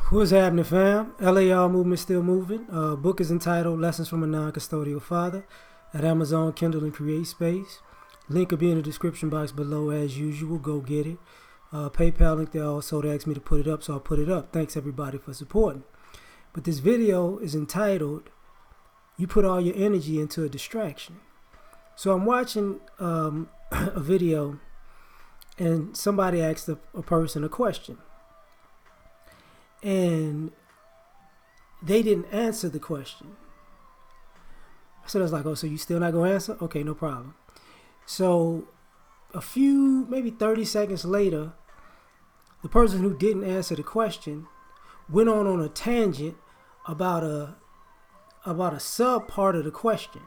What's happening, fam? L.A.R. movement still moving. Book is entitled Lessons from a Non-Custodial Father at Amazon, Kindle, and Create Space. Link will be in the description box below as usual. Go get it. PayPal link there also. They asked me to put it up, so I'll put it up. Thanks everybody for supporting. But this video is entitled, You Put All Your Energy into a Distraction. So I'm watching a video and somebody asked a person a question. And they didn't answer the question. So I was like, oh, so you still not going to answer? Okay, no problem. So a few, maybe 30 seconds later, the person who didn't answer the question went on a tangent about a sub part of the question.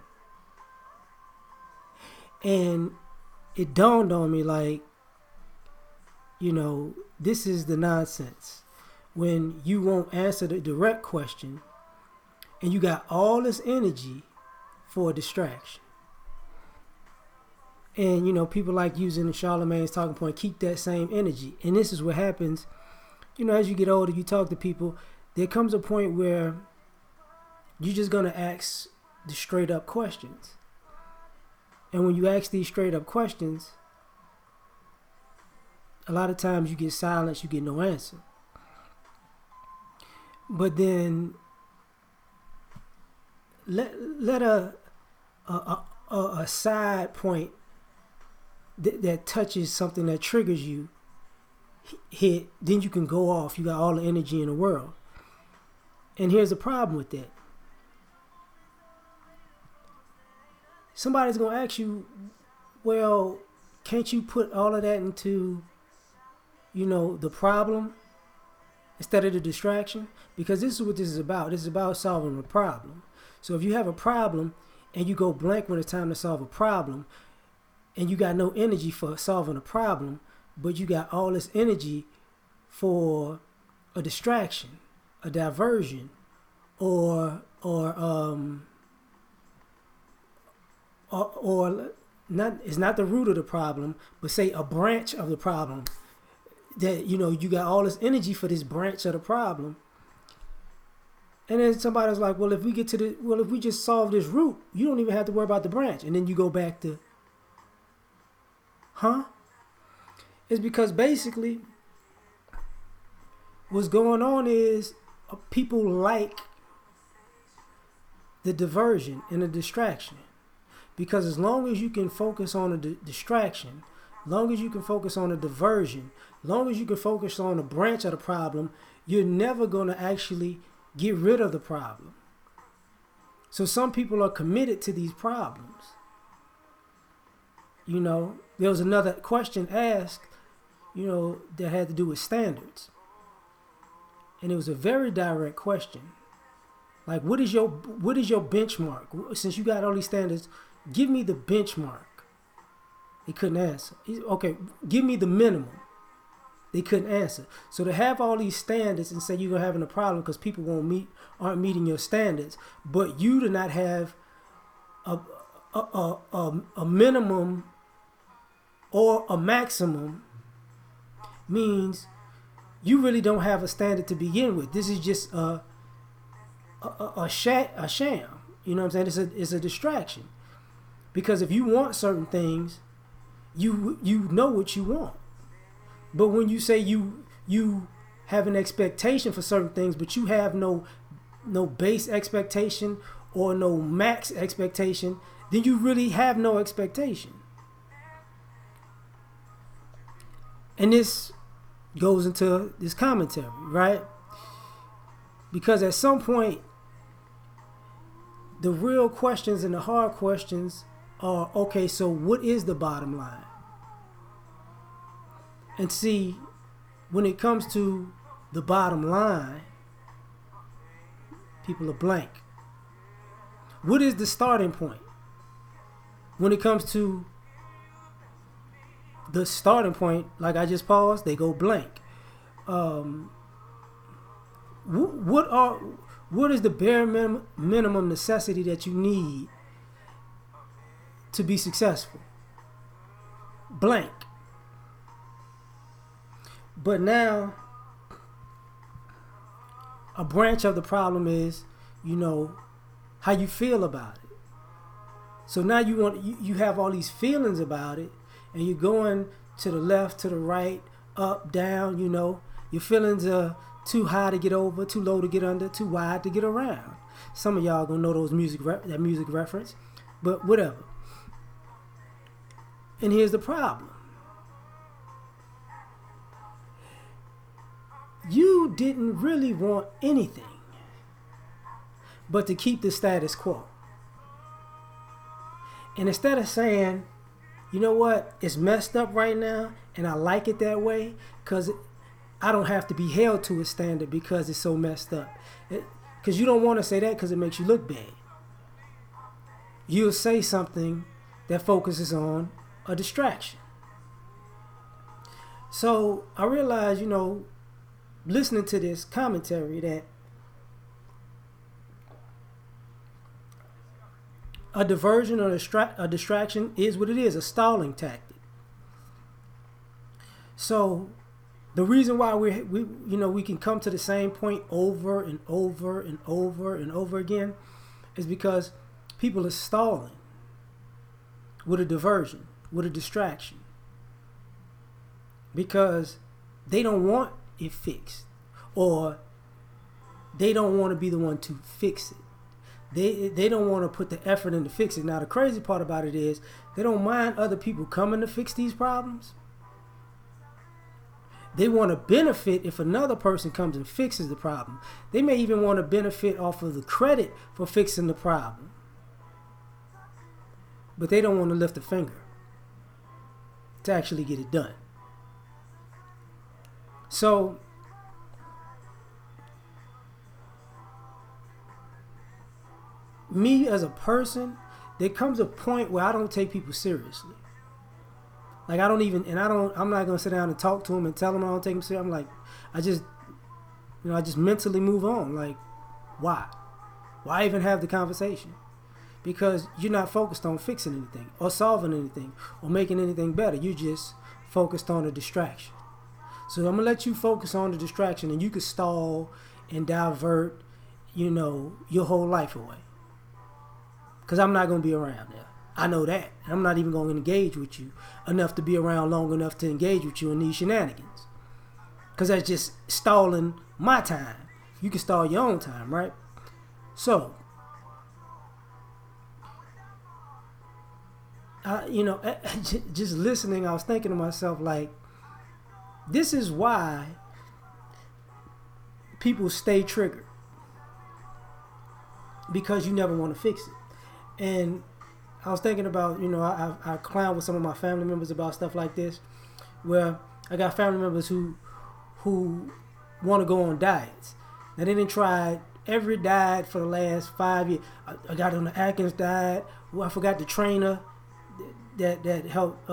And it dawned on me, like, this is the nonsense. When you won't answer the direct question and you got all this energy for a distraction. And, people like using Charlemagne's talking point, keep that same energy. And this is what happens, as you get older, you talk to people, there comes a point where you're just going to ask the straight up questions. And when you ask these straight up questions, a lot of times you get silence, you get no answer. But then let a side point that touches something that triggers you hit, then you can go off. You got all the energy in the world. And here's the problem with that. Somebody's going to ask you, well, can't you put all of that into, the problem instead of the distraction? Because this is what this is about. This is about solving a problem. So if you have a problem and you go blank when it's time to solve a problem, and you got no energy for solving a problem, but you got all this energy for a distraction, a diversion, or not, it's not the root of the problem, but say a branch of the problem, that you got all this energy for this branch of the problem. And then somebody's like, well, if we just solve this root, you don't even have to worry about the branch. And then you go back to, it's because basically what's going on is people like the diversion and the distraction. Because as long as you can focus on a distraction, long as you can focus on a diversion, long as you can focus on a branch of the problem, you're never going to actually get rid of the problem. So some people are committed to these problems. There was another question asked, that had to do with standards. And it was a very direct question. Like, what is your benchmark? Since you got all these standards, give me the benchmark. They couldn't answer. Okay, give me the minimum. They couldn't answer. So to have all these standards and say you're having a problem because people aren't meeting your standards, but you do not have a minimum or a maximum, means you really don't have a standard to begin with. This is just a sham. You know what I'm saying? It's a distraction. Because if you want certain things, you know what you want. But when you say you have an expectation for certain things, but you have no base expectation or no max expectation, then you really have no expectation. And this goes into this commentary, right? Because at some point, the real questions and the hard questions are, okay, so what is the bottom line? And see, when it comes to the bottom line, people are blank. What is the starting point? When it comes to the starting point, like I just paused, they go blank. What is the bare minimum necessity that you need to be successful? Blank. But now a branch of the problem is, you know, how you feel about it. So now you have all these feelings about it, and you're going to the left, to the right, up, down. You know, your feelings are too high to get over, too low to get under, too wide to get around. Some of y'all gonna know those that music reference, but whatever. And here's the problem: you didn't really want anything but to keep the status quo. And instead of saying, you know what, it's messed up right now and I like it that way because I don't have to be held to a standard because it's so messed up. Because you don't want to say that because it makes you look bad. You'll say something that focuses on a distraction. So I realized, you know, listening to this commentary, that a diversion or a distraction is what it is, a stalling tactic. So the reason why we can come to the same point over and over and over and over again is because people are stalling with a diversion, with a distraction, because they don't want it fixed, or they don't want to be the one to fix it. They don't want to put the effort in to fix it. Now, the crazy part about it is they don't mind other people coming to fix these problems. They want to benefit if another person comes and fixes the problem. They may even want to benefit off of the credit for fixing the problem. But they don't want to lift a finger to actually get it done. So me as a person, there comes a point where I don't take people seriously. Like I'm not gonna sit down and talk to them and tell them I don't take them seriously. I'm like, I just mentally move on. Like, why? Why even have the conversation? Because you're not focused on fixing anything or solving anything or making anything better. You just focused on a distraction. So I'm gonna let you focus on the distraction, and you can stall and divert, you know, your whole life away. Because I'm not gonna be around there. I know that. I'm not even going to engage with you enough to be around long enough to engage with you in these shenanigans. Because that's just stalling my time. You can stall your own time, right? So, just listening, I was thinking to myself, like, this is why people stay triggered. Because you never want to fix it. And I was thinking about, you know, I clown with some of my family members about stuff like this, where I got family members who want to go on diets. Now, they didn't try every diet for the last 5 years. I got on the Atkins diet. Well, I forgot the trainer that helped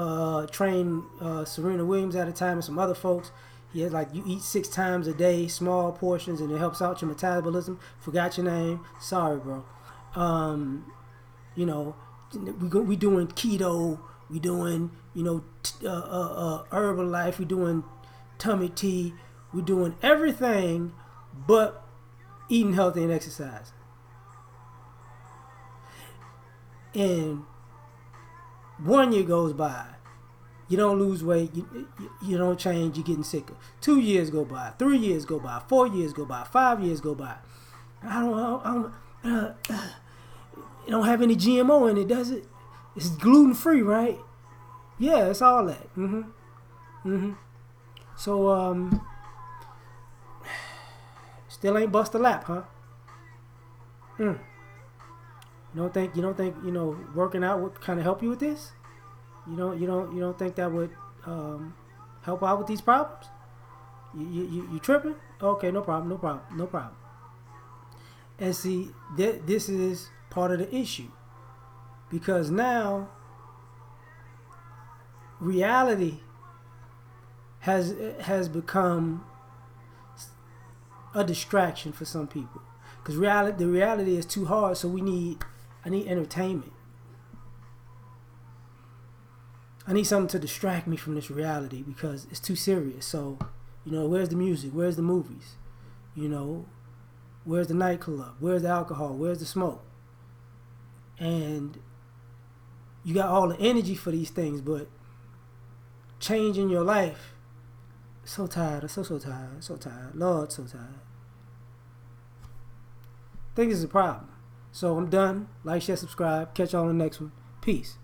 train Serena Williams at the time and some other folks. He had like, you eat 6 times a day, small portions, and it helps out your metabolism. Forgot your name. Sorry, bro. You know, we doing keto, we doing, you know, Herbalife, we doing tummy tea, we doing everything but eating healthy and exercising. And 1 year goes by, you don't lose weight, you don't change, you're getting sicker. 2 years go by, 3 years go by, 4 years go by, 5 years go by. It don't have any GMO in it, does it? It's gluten free, right? Yeah, it's all that. So still ain't bust a lap, huh? You don't think you know working out would kind of help you with this? You don't think that would help out with these problems? You tripping? Okay, no problem. And see, this is part of the issue, because now reality has become a distraction for some people, because the reality is too hard. So I need entertainment. I need something to distract me from this reality because it's too serious. So, you know, where's the music? Where's the movies? You know, Where's the nightclub? Where's the alcohol? Where's the smoke? And you got all the energy for these things, but change in your life, so tired. I'm so tired. So tired. Lord, so tired. I think this is a problem. So I'm done. Like, share, subscribe. Catch y'all on the next one. Peace.